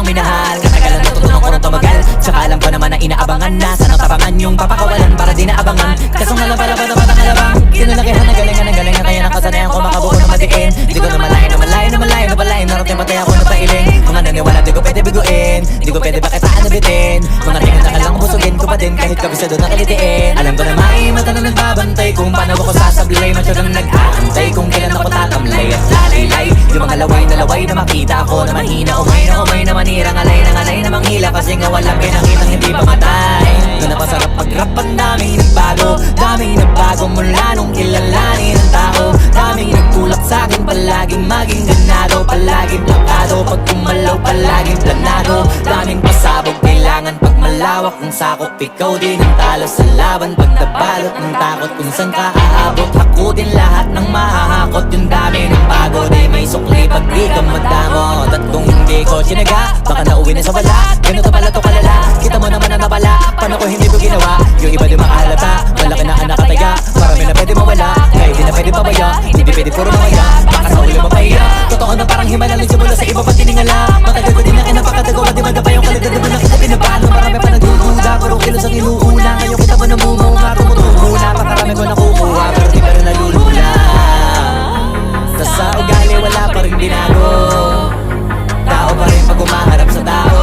pang minahal. Katagalan natutunan ko nung tumagal, tsaka alam ko naman na inaabangan na. Sanang tabangan yung papakawalan para di naabangan. Kaso nga lang pala ba naman ang alabang kinalakihan ng galingan kaya nakasanayan ko makabuo na matiin. Di ko na malayo na malayo na malayo na balayin. Narating patay ako na pailing. Mga naniwala di ko pwede biguin, di ko pwede bakitaan na bitin. Mga tingin na kalang busugin ko pa din kahit kabisado na kalitiin. Alam ko na may mata na nagbabantay kung paano ako sasablay. Matyagang nag-aantay kung kailan ako tatamlay at lalaylay. Yung mga laway na makita ako na mahina. Umay na manirang alay na manghila. Kasi nga walang pinakitang hindi pamatay. Na napasarap pag-rap ang daming nagbago mula nung kilalanin ang tao. Daming nagtulak sa'kin palaging maging ganado. Palaging plakado pag kumalaw palaging planado. Daming pasabog kailangan pag malawak ng sakop. Ikaw din ang talo sa laban pag nabalot ng takot. Kung saan ka aabot ako din lahat ng mahahakot. Yung dami ng bago di may sukli pag di ka madamot. At kung hindi ko sinaga baka nauwi na sa wala. Ganito pala to kalala, kita mo naman na napala. Paano ko hindi ko ginawa, yung iba di makahalata. Malaki na anak kataga, marami na pwede mawala. Kahit di na pwede pabaya, hindi pwede puro mamaya. Baka sa uli mapahiya, totoo na parang himala lang simula sa iba pa tiningala. Matagal ko din na kinapakatagawa, di man pa yung kalidad naman nakita pinabalo. Marami pa nagdududa, puro kilos ang inuuna. Ngayon kita mo namumunga, tumutubo. Napakarami ko nakukuha, pero di pa rin nalulula. Tas sa ugali wala pa rin binago. Tao pa rin pag umaharap sa tao.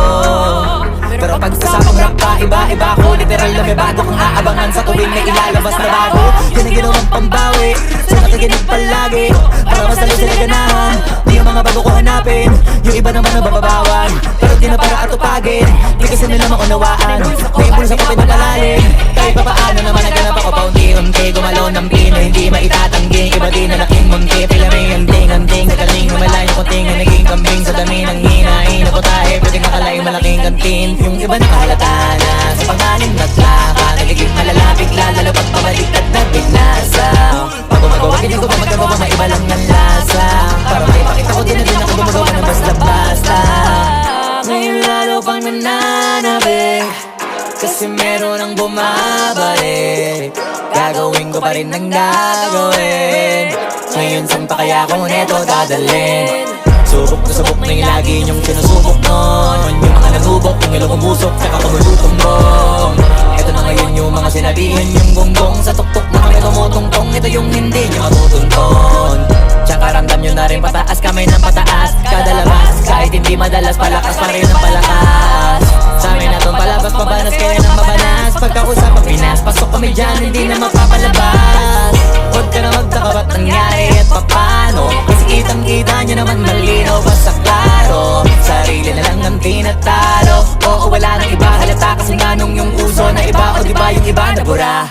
Pero pag kasapang rap pa, iba ko. Literal na may bago kang aabangan sa tuwing may ilalabas na bago. Yan ang ginawang pambawi, sa nakaginig palagi. Para masalo sila ganahan, di yung mga bago ko hanapin. Yung iba naman ang bababawan, pero di na para atupagin. Di kasi nila maunawaan, may bulsa pa pinapalalim. Kahit pa paano naman naganap ako paunti-unti. Gumalaw ng pino, hindi maitatanggi. Iba di na laking munti, pila may anting. Nagaling na malayo konting na naging kambing. Sa dami ng hinain ako tayo, pwedeng makalaing malaking kantin. Yung iba nakahalata na sa pangalim na tlaka. Nagiging malala bigla, lalo pag pabaliktad na bignasa. Pag gumagawa, hindi ko pa magagawa, maiba lang ng lasa. Para may pakita ko din na din ako gumagawa ng basta-basta. Ngayon lalo pang nananabik, kasi meron ang bumabalik. Gagawin ko pa rin ang gagawin. Ngayon saan pa kaya kung neto dadalhin? Subok na subok na yung lagi niyong sinusubok nun. Yung mga nagubok, yung ilong umusok, tsaka kumulutong bong. Ito na ngayon yung mga sinabihin, yung gonggong sa tuktok na kami tumutungtong. Ito yung hindi niyo matutunton. Tsaka ramdam nyo na rin pataas, kamay ng pataas. Kada labas, kahit hindi madalas, palakas pa rin ang palakas. Sa amin na itong palabas, pabanas kaya ng mabanas. Pagkausap ang Pinas, pasok kami dyan, hindi na mapapalabas. Huwag ka na magtaka ba't nangyari at papano. Kasi kitang-kita nyo naman malinaw basta klaro. Sarili na lang ang tinatalo. Oo, wala nang iba halata kasi nga nung yung uso na iba. O diba yung iba nabura.